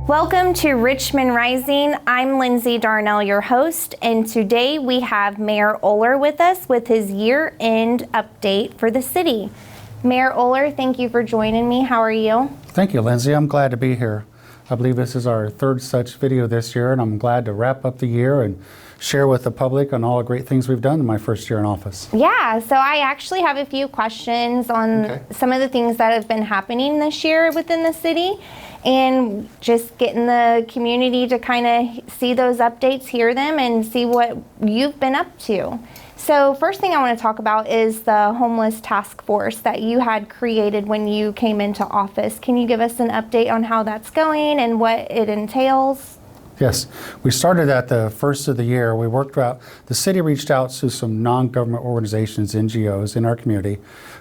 Welcome to Richmond Rising. I'm Lindsay Darnell, your host, and today we have Mayor Oler with us with his year-end update for the city. Mayor Oler, thank you for joining me. How are you? Thank you, Lindsay. I'm glad to be here. I believe this is our third such video this year, and I'm glad to wrap up the year and share with the public on all the great things we've done in my first year in office. Yeah, so I actually have a few questions on some of the things that have been happening this year within the city, and just getting the community to kind of see those updates, hear them, and see what you've been up to. So first thing I want to talk about is the homeless task force that you had created when you came into office. Can you give us an update on how that's going and what it entails? Yes, we started at the first of the year. We worked out, the city reached out to some non-government organizations, NGOs in our community,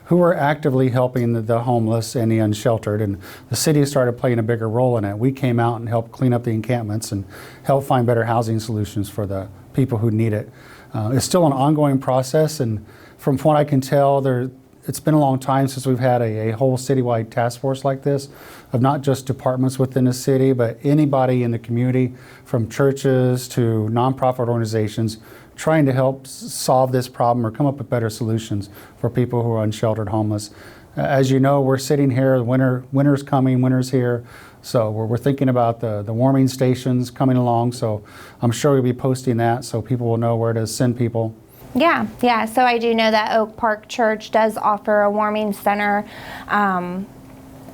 who were actively helping the homeless and the unsheltered, and the city started playing a bigger role in it. We came out and helped clean up the encampments and help find better housing solutions for the people who need it. It's still an ongoing process, and from what I can tell, it's been a long time since we've had a whole citywide task force like this, of not just departments within the city, but anybody in the community, from churches to nonprofit organizations, trying to help solve this problem or come up with better solutions for people who are unsheltered homeless. As you know, we're sitting here, winter's coming, winter's here, so we're thinking about the warming stations coming along, so I'm sure we'll be posting that so people will know where to send people. Yeah, so I do know that Oak Park Church does offer a warming center, and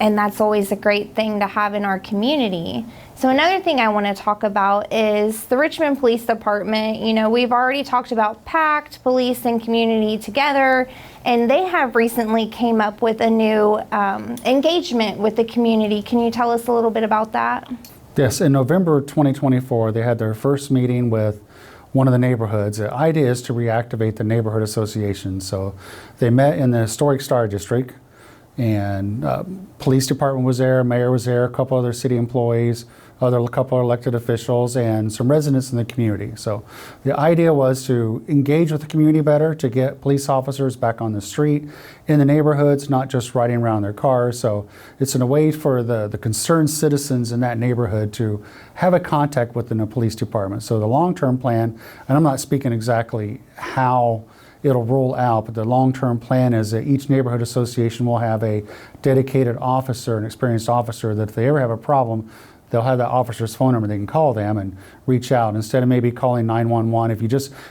that's always a great thing to have in our community. So another thing I want to talk about is the Richmond Police Department. You know, we've already talked about PACT, police and community together, and they have recently came up with a new engagement with the community. Can you tell us a little bit about that? Yes, in November 2024, they had their first meeting with one of the neighborhoods. The idea is to reactivate the neighborhood association. So they met in the historic Star District, and police department was there, mayor was there, a couple other city employees, a couple of elected officials, and some residents in the community. So the idea was to engage with the community better, to get police officers back on the street in the neighborhoods, not just riding around their cars. So it's in a way for the concerned citizens in that neighborhood to have a contact within the police department. So the long-term plan, and I'm not speaking exactly how it'll roll out, but the long-term plan is that each neighborhood association will have a dedicated officer, an experienced officer, that if they ever have a problem, they'll have that officer's phone number. They can call them and reach out instead of maybe calling 911. If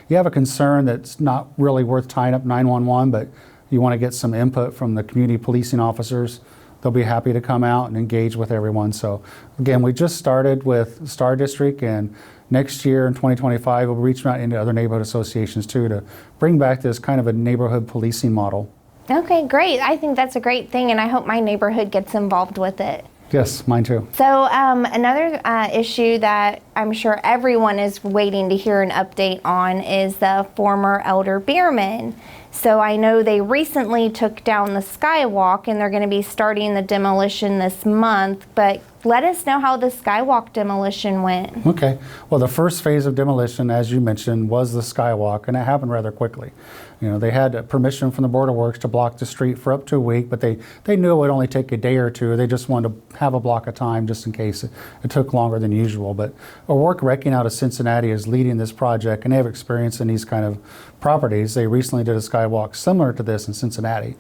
you have a concern that's not really worth tying up 911, but you want to get some input from the community policing officers, they'll be happy to come out and engage with everyone. So again, we just started with Star District, and next year in 2025, we'll be reaching out into other neighborhood associations too, to bring back this kind of a neighborhood policing model. Okay, great. I think that's a great thing, and I hope my neighborhood gets involved with it. Yes, mine too. So another issue that I'm sure everyone is waiting to hear an update on is the former Elder Bierman. So I know they recently took down the skywalk, and they're going to be starting the demolition this month, but let us know how the skywalk demolition went. Okay. Well, the first phase of demolition, as you mentioned, was the skywalk, and it happened rather quickly. You know, they had permission from the Board of Works to block the street for up to a week, but they knew it would only take a day or two. They just wanted to have a block of time just in case it took longer than usual. But O'Rourke Wrecking out of Cincinnati is leading this project, and they have experience in these kind of properties. They recently did a skywalk similar to this in Cincinnati,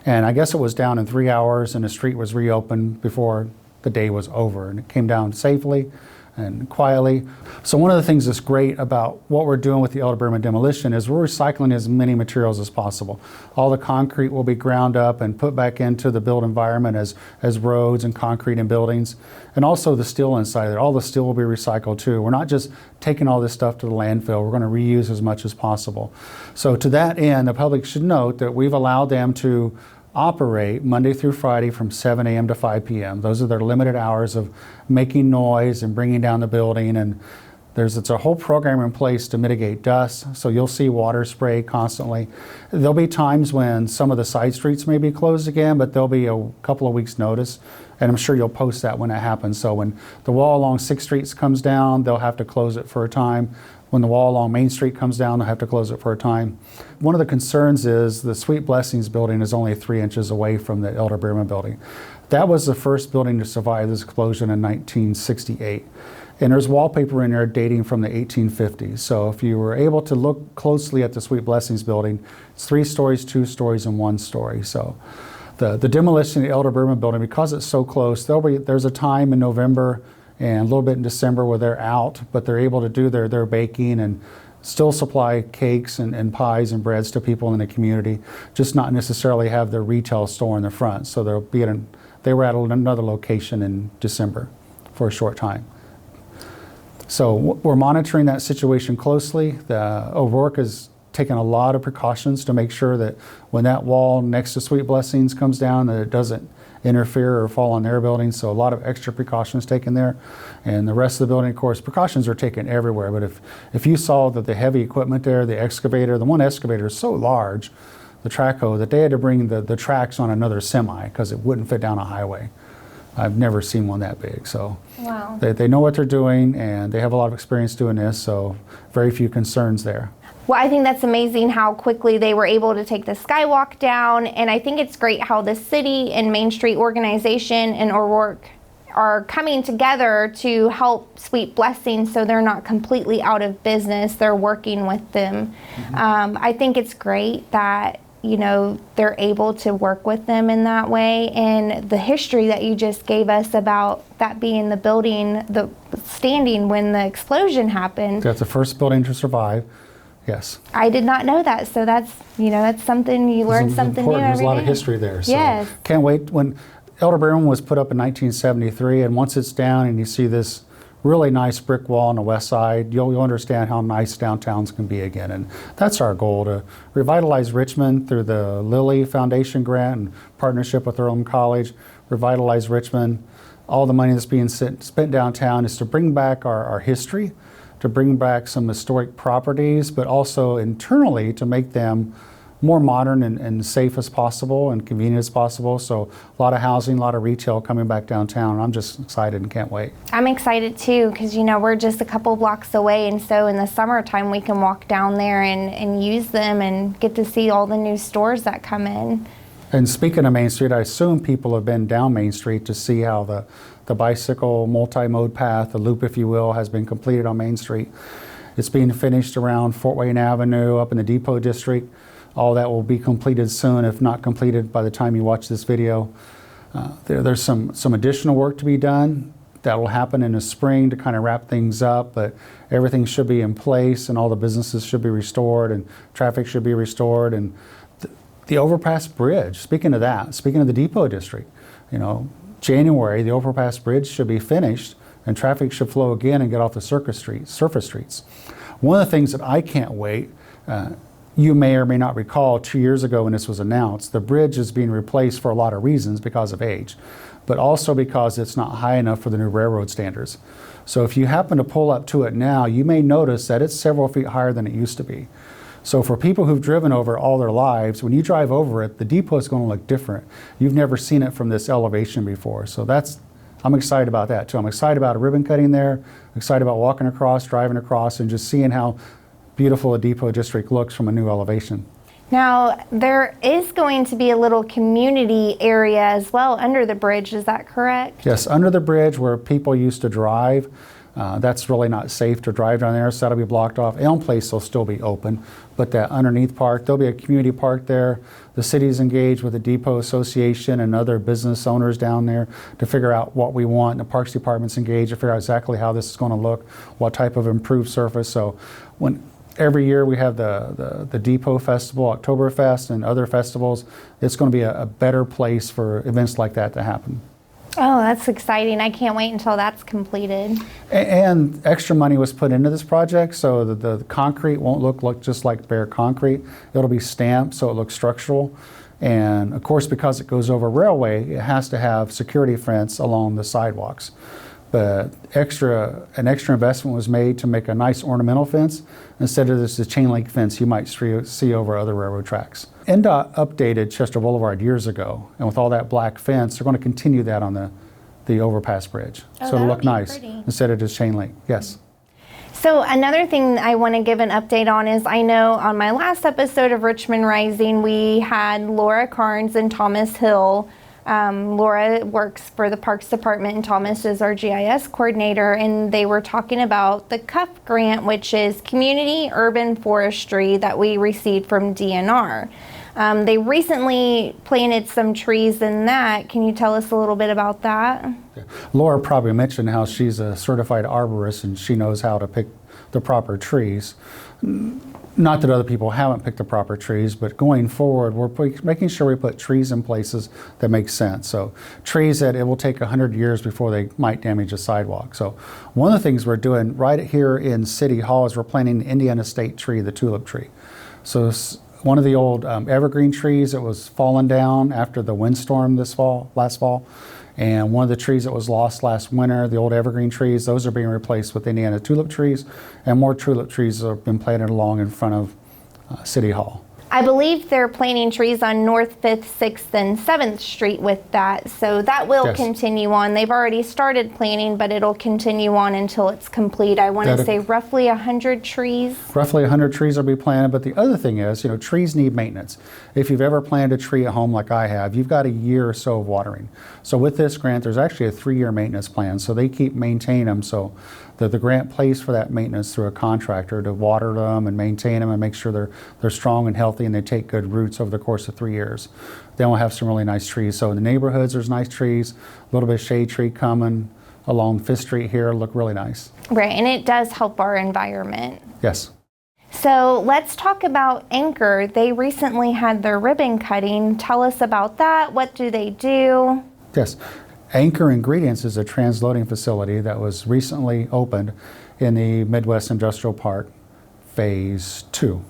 and I guess it was down in 3 hours, and the street was reopened before the day was over, and it came down safely and quietly. So one of the things that's great about what we're doing with the Elder Bierman demolition is we're recycling as many materials as possible. All the concrete will be ground up and put back into the built environment as roads and concrete and buildings, and also the steel inside there. All the steel will be recycled too. We're not just taking all this stuff to the landfill. We're going to reuse as much as possible. So to that end, the public should note that we've allowed them to operate Monday through Friday from 7 a.m. to 5 p.m. Those are their limited hours of making noise and bringing down the building, and it's a whole program in place to mitigate dust, so you'll see water spray constantly. There'll be times when some of the side streets may be closed again, but there'll be a couple of weeks notice, and I'm sure you'll post that when it happens. So when the wall along 6th Street comes down, they'll have to close it for a time. When the wall along Main Street comes down, they'll have to close it for a time. One of the concerns is the Sweet Blessings building is only 3 inches away from the Elder Bierman building. That was the first building to survive this explosion in 1968. And there's wallpaper in there dating from the 1850s. So if you were able to look closely at the Sweet Blessings building, it's 3 stories, 2 stories, and 1 story. So the demolition of the Elder Bourbon building, because it's so close, there's a time in November and a little bit in December where they're out, but they're able to do their baking and still supply cakes and pies and breads to people in the community, just not necessarily have their retail store in the front. So they were at another location in December for a short time. So we're monitoring that situation closely. O'Rourke has taken a lot of precautions to make sure that when that wall next to Sweet Blessings comes down, that it doesn't interfere or fall on their building. So a lot of extra precautions taken there. And the rest of the building, of course, precautions are taken everywhere. But if you saw that the heavy equipment there, the excavator, the one excavator is so large, the track hoe, that they had to bring the tracks on another semi because it wouldn't fit down a highway. I've never seen one that big. So Wow. they know what they're doing, and they have a lot of experience doing this, so very few concerns there. Well, I think that's amazing how quickly they were able to take the skywalk down, and I think it's great how the city and Main Street organization and O'Rourke are coming together to help Sweet Blessings so they're not completely out of business. They're working with them. I think it's great that they're able to work with them in that way. And the history that you just gave us about that being the building, the standing when the explosion happened. That's the first building to survive. Yes. I did not know that. So that's something, you learn something new every day. There's a lot of history there. So Yes. can't wait. When Elder Bourbon was put up in 1973, and once it's down and you see this really nice brick wall on the west side, you'll understand how nice downtowns can be again. And that's our goal, to revitalize Richmond through the Lilly Foundation grant and partnership with Earlham College. Revitalize Richmond. All the money that's being spent downtown is to bring back our history, to bring back some historic properties, but also internally to make them more modern and safe as possible and convenient as possible. So a lot of housing, a lot of retail coming back downtown. I'm just excited and can't wait. I'm excited too, because we're just a couple blocks away, and so in the summertime we can walk down there and use them and get to see all the new stores that come in. And speaking of Main Street, I assume people have been down Main Street to see how the bicycle multi-mode path, the loop if you will, has been completed on Main Street. It's being finished around Fort Wayne Avenue up in the Depot District. All that will be completed soon, if not completed by the time you watch this video. There's some additional work to be done that will happen in the spring to kind of wrap things up, but everything should be in place and all the businesses should be restored and traffic should be restored. And the overpass bridge, speaking of the Depot District, January, the overpass bridge should be finished and traffic should flow again and get off the surface streets. One of the things that I can't wait, you may or may not recall 2 years ago when this was announced, the bridge is being replaced for a lot of reasons because of age, but also because it's not high enough for the new railroad standards. So if you happen to pull up to it now, you may notice that it's several feet higher than it used to be. So for people who've driven over all their lives, when you drive over it, the depot is going to look different. You've never seen it from this elevation before. So I'm excited about that too. I'm excited about a ribbon cutting there, excited about walking across, driving across, and just seeing how beautiful the Depot District looks from a new elevation. Now, there is going to be a little community area as well under the bridge, is that correct? Yes, under the bridge where people used to drive. That's really not safe to drive down there, so that'll be blocked off. Elm Place will still be open, but that underneath park, there'll be a community park there. The city's engaged with the Depot Association and other business owners down there to figure out what we want. The Parks Department's engaged to figure out exactly how this is going to look, what type of improved surface. So every year we have the Depot Festival, Oktoberfest, and other festivals. It's going to be a better place for events like that to happen. Oh, that's exciting. I can't wait until that's completed. And extra money was put into this project, so the concrete won't look just like bare concrete. It'll be stamped so it looks structural. And of course, because it goes over railway, it has to have security fence along the sidewalks. But an extra investment was made to make a nice ornamental fence instead of this chain link fence you might see over other railroad tracks. NDOT updated Chester Boulevard years ago, and with all that black fence, they're going to continue that on the overpass bridge. So it'll look nice instead of just chain link. Yes. So another thing I want to give an update on is, I know on my last episode of Richmond Rising, we had Laura Carnes and Thomas Hill Laura works for the Parks Department and Thomas is our GIS coordinator, and they were talking about the CUF grant, which is Community Urban Forestry that we received from DNR. They recently planted some trees in that. Can you tell us a little bit about that? Laura probably mentioned how she's a certified arborist and she knows how to pick the proper trees. Not that other people haven't picked the proper trees, but going forward, we're making sure we put trees in places that make sense. So trees that it will take 100 years before they might damage a sidewalk. So one of the things we're doing right here in City Hall is we're planting the Indiana state tree, the tulip tree. So one of the old evergreen trees that was fallen down after the windstorm last fall. And one of the trees that was lost last winter, the old evergreen trees, those are being replaced with Indiana tulip trees, and more tulip trees have been planted along in front of City Hall. I believe they're planting trees on North 5th, 6th, and 7th Street with that, so that will continue on. They've already started planting, but it'll continue on until it's complete. I want to say roughly 100 trees. Roughly 100 trees will be planted, but the other thing is, trees need maintenance. If you've ever planted a tree at home like I have, you've got a year or so of watering. So with this grant, there's actually a 3-year maintenance plan, so they keep maintaining them, so that the grant pays for that maintenance through a contractor to water them and maintain them and make sure they're strong and healthy and they take good roots over the course of 3 years. Then we'll have some really nice trees. So in the neighborhoods, there's nice trees, a little bit of shade tree coming along 5th Street here, look really nice. Right, and it does help our environment. Yes. So let's talk about Anchor. They recently had their ribbon cutting. Tell us about that. What do they do? Yes. Anchor Ingredients is a transloading facility that was recently opened in the Midwest Industrial Park, Phase 2.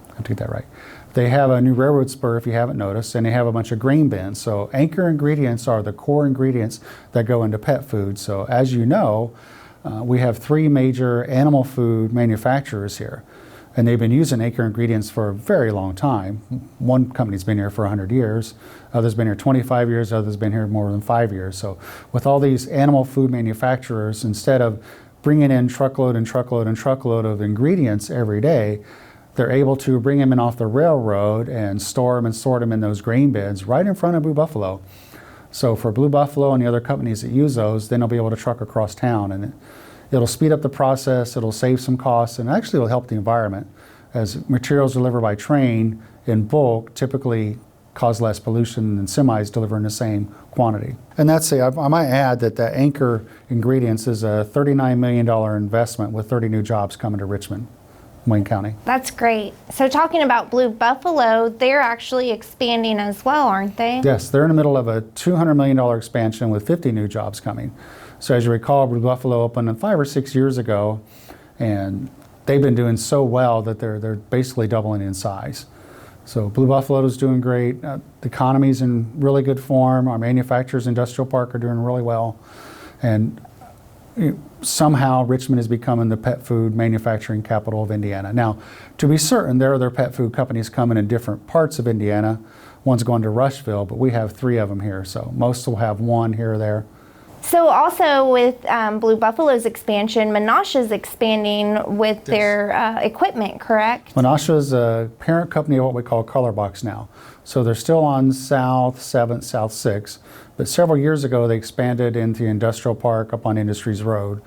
I have to get that right. They have a new railroad spur, if you haven't noticed, and they have a bunch of grain bins. So Anchor Ingredients are the core ingredients that go into pet food. So as you know, we have 3 major animal food manufacturers here. And they've been using Anchor Ingredients for a very long time. One company's been here for 100 years, others been here 25 years, others been here more than 5 years. So with all these animal food manufacturers, instead of bringing in truckload and truckload and truckload of ingredients every day, they're able to bring them in off the railroad and store them and sort them in those grain bins right in front of Blue Buffalo. So for Blue Buffalo and the other companies that use those, then they'll be able to truck across town, and it'll speed up the process, it'll save some costs, and actually it'll help the environment, as materials delivered by train in bulk typically cause less pollution than semis delivering the same quantity. And that's I might add that the Anchor Ingredients is a $39 million investment with 30 new jobs coming to Richmond, Wayne County. That's great. So talking about Blue Buffalo, they're actually expanding as well, aren't they? Yes, they're in the middle of a $200 million expansion with 50 new jobs coming. So as you recall, Blue Buffalo opened 5 or 6 years ago, and they've been doing so well that they're basically doubling in size. So Blue Buffalo is doing great. The economy's in really good form. Our manufacturers, industrial park, are doing really well. And somehow Richmond is becoming the pet food manufacturing capital of Indiana. Now, to be certain, there are other pet food companies coming in different parts of Indiana. One's going to Rushville, but we have 3 of them here. So most will have 1 here or there. So also with Blue Buffalo's expansion, Menasha's expanding with their equipment, correct? Menasha's a parent company of what we call Color Box now. So they're still on South 7th, South 6th, but several years ago they expanded into the industrial park up on Industries Road.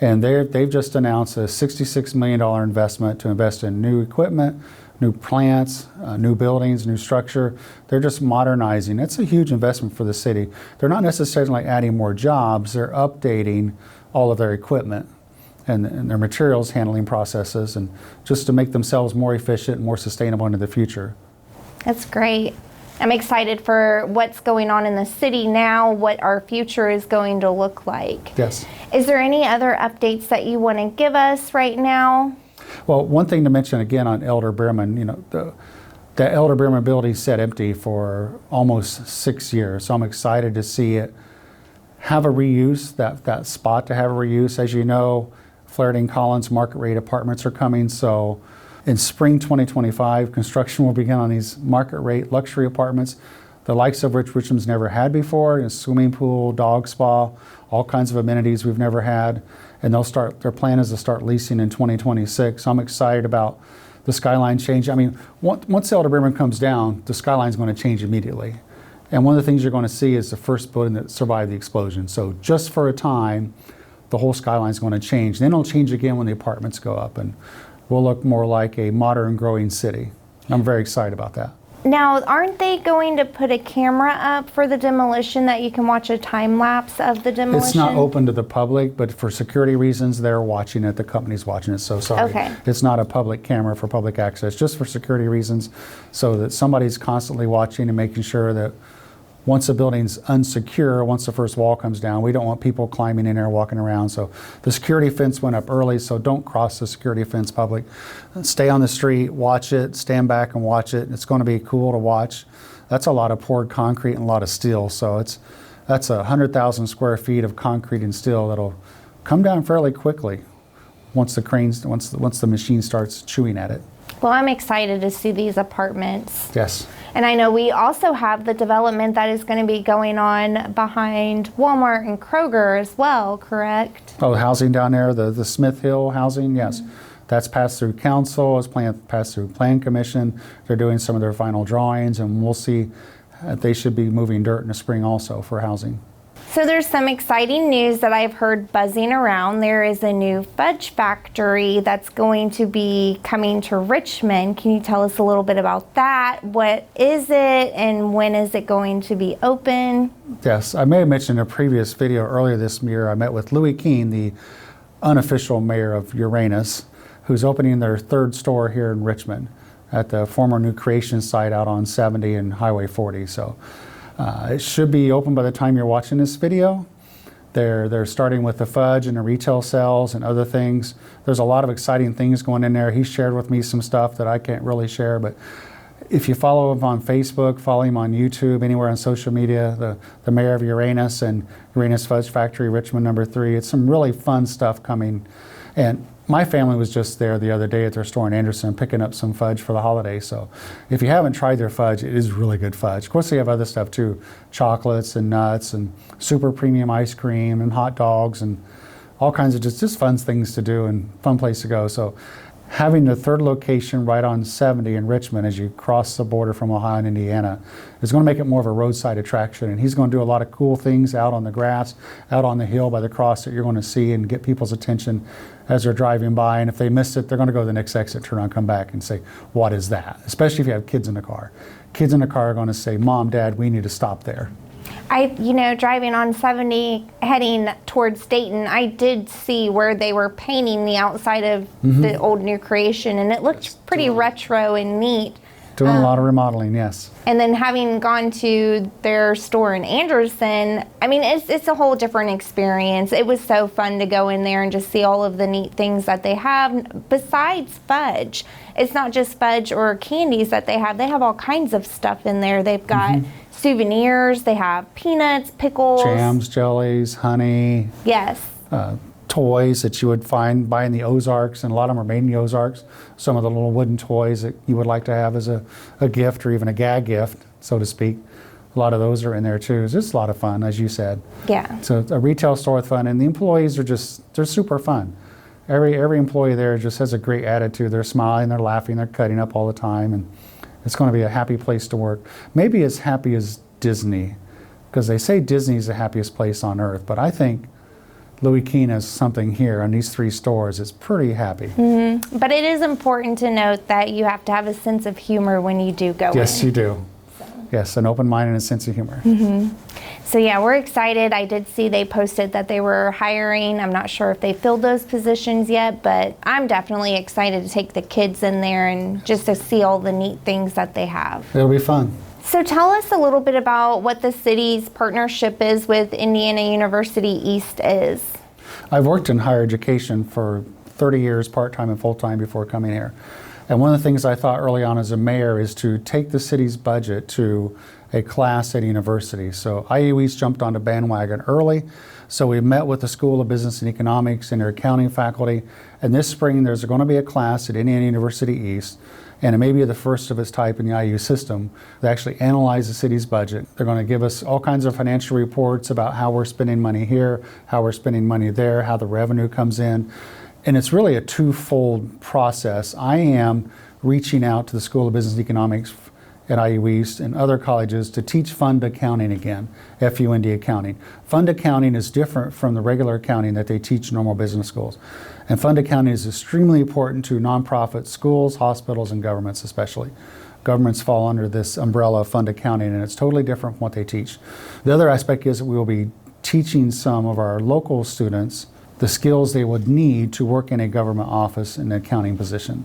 And they've just announced a $66 million investment to invest in new equipment, new plants, new buildings, new structure. They're just modernizing. It's a huge investment for the city. They're not necessarily like adding more jobs, they're updating all of their equipment and their materials handling processes, and just to make themselves more efficient and more sustainable into the future. That's great. I'm excited for what's going on in the city now, what our future is going to look like. Yes. Is there any other updates that you want to give us right now? Well, one thing to mention again on Elder Beerman, the Elder Beerman building sat empty for almost 6 years. So I'm excited to see it have a reuse, that spot to have a reuse. As you know, Flaherty and Collins market rate apartments are coming. So in spring 2025, construction will begin on these market rate luxury apartments, the likes of which Richmond's never had before. A swimming pool, dog spa, all kinds of amenities we've never had. And their plan is to start leasing in 2026. So I'm excited about the skyline change. I mean, once Elder Beerman comes down, the skyline's going to change immediately. And one of the things you're going to see is the first building that survived the explosion. So just for a time, the whole skyline is going to change. Then it'll change again when the apartments go up, and we'll look more like a modern growing city. I'm very excited about that. Now, aren't they going to put a camera up for the demolition that you can watch a time lapse of the demolition? It's not open to the public, but for security reasons, they're watching it. The company's watching it, so sorry. Okay. It's not a public camera for public access, just for security reasons, so that somebody's constantly watching and making sure that once a building's unsecure, once the first wall comes down, we don't want people climbing in there, walking around. So the security fence went up early, so don't cross the security fence public. Stay on the street, watch it, stand back and watch it. It's going to be cool to watch. That's a lot of poured concrete and a lot of steel. So that's 100,000 square feet of concrete and steel that'll come down fairly quickly once the machine starts chewing at it. Well, I'm excited to see these apartments. Yes. And I know we also have the development that is going to be going on behind Walmart and Kroger as well, correct? Oh, housing down there, the Smith Hill housing, yes. Mm-hmm. That's passed through council, it's passed through plan commission. They're doing some of their final drawings, and we'll see. They should be moving dirt in the spring also for housing. So there's some exciting news that I've heard buzzing around. There is a new fudge factory that's going to be coming to Richmond. Can you tell us a little bit about that? What is it, and when is it going to be open? Yes, I may have mentioned in a previous video earlier this year, I met with Louis Keene, the unofficial mayor of Uranus, who's opening their third store here in Richmond at the former New Creation site out on 70 and Highway 40. So it should be open by the time you're watching this video. They're starting with the fudge and the retail sales and other things. There's a lot of exciting things going in there. He shared with me some stuff that I can't really share, but if you follow him on Facebook, follow him on YouTube, anywhere on social media, the mayor of Uranus and Uranus Fudge Factory, Richmond #3, it's some really fun stuff coming. And my family was just there the other day at their store in Anderson picking up some fudge for the holiday. So if you haven't tried their fudge, it is really good fudge. Of course, they have other stuff too, chocolates and nuts and super premium ice cream and hot dogs and all kinds of just fun things to do and fun place to go. So having the third location right on 70 in Richmond as you cross the border from Ohio and Indiana is going to make it more of a roadside attraction. And he's going to do a lot of cool things out on the grass, out on the hill by the cross that you're going to see and get people's attention as they're driving by. And if they missed it, they're going to go to the next exit, turn around, come back and say, what is that? Especially if you have kids in the car. Kids in the car are going to say, Mom, Dad, we need to stop there. Driving on 70 heading towards Dayton, I did see where they were painting the outside of the old New Creation, and it looked pretty retro and neat. Doing a lot of remodeling, yes. And then having gone to their store in Anderson, I mean, it's a whole different experience. It was so fun to go in there and just see all of the neat things that they have besides fudge. It's not just fudge or candies that they have all kinds of stuff in there. They've got souvenirs, they have peanuts, pickles, jams, jellies, honey. Yes. Toys that you would buy in the Ozarks, and a lot of them are made in the Ozarks. Some of the little wooden toys that you would like to have as a gift or even a gag gift, so to speak. A lot of those are in there too. It's just a lot of fun, as you said. Yeah. So it's a retail store with fun, and the employees are they're super fun. Every employee there just has a great attitude. They're smiling, they're laughing, they're cutting up all the time, and it's going to be a happy place to work. Maybe as happy as Disney, because they say Disney's the happiest place on earth, but I think Louis Keene has something here on these 3 stores. It's pretty happy. But it is important to note that you have to have a sense of humor when you do go in. Yes, you do. So. Yes, an open mind and a sense of humor. So yeah, we're excited. I did see they posted that they were hiring. I'm not sure if they filled those positions yet, but I'm definitely excited to take the kids in there and just to see all the neat things that they have. It'll be fun. So tell us a little bit about what the city's partnership is with Indiana University East is. I've worked in higher education for 30 years, part-time and full-time before coming here. And one of the things I thought early on as a mayor is to take the city's budget to a class at a university. So IU East jumped on the bandwagon early. So we met with the School of Business and Economics and their accounting faculty. And this spring there's going to be a class at Indiana University East, and it may be the first of its type in the IU system. They actually analyze the city's budget. They're going to give us all kinds of financial reports about how we're spending money here, how we're spending money there, how the revenue comes in. And it's really a twofold process. I am reaching out to the School of Business and Economics at IU East and other colleges to teach fund accounting again, F-U-N-D accounting. Fund accounting is different from the regular accounting that they teach in normal business schools. And fund accounting is extremely important to nonprofit schools, hospitals, and governments especially. Governments fall under this umbrella of fund accounting, and it's totally different from what they teach. The other aspect is that we will be teaching some of our local students the skills they would need to work in a government office in an accounting position.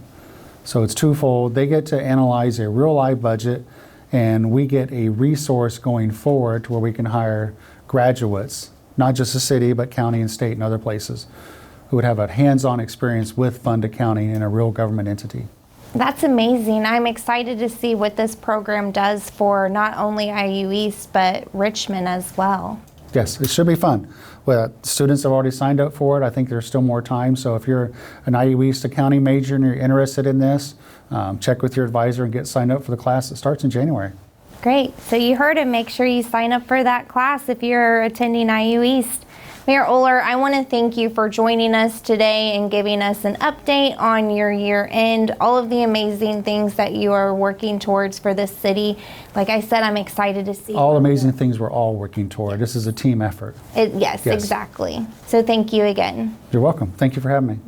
So it's twofold. They get to analyze a real live budget, and we get a resource going forward to where we can hire graduates, not just the city, but county and state and other places, who would have a hands-on experience with fund accounting in a real government entity. That's amazing. I'm excited to see what this program does for not only IU East, but Richmond as well. Yes, it should be fun. Well, students have already signed up for it. I think there's still more time. So if you're an IU East accounting major and you're interested in this, check with your advisor and get signed up for the class that starts in January. Great. So you heard him. Make sure you sign up for that class if you're attending IU East. Mayor Oler, I want to thank you for joining us today and giving us an update on your year end, all of the amazing things that you are working towards for this city. Like I said, I'm excited to see All amazing things we're all working toward. This is a team effort. Yes, exactly. So thank you again. You're welcome. Thank you for having me.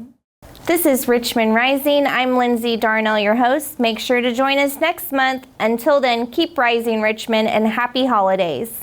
This is Richmond Rising. I'm Lindsay Darnell, your host. Make sure to join us next month. Until then, keep rising, Richmond, and happy holidays.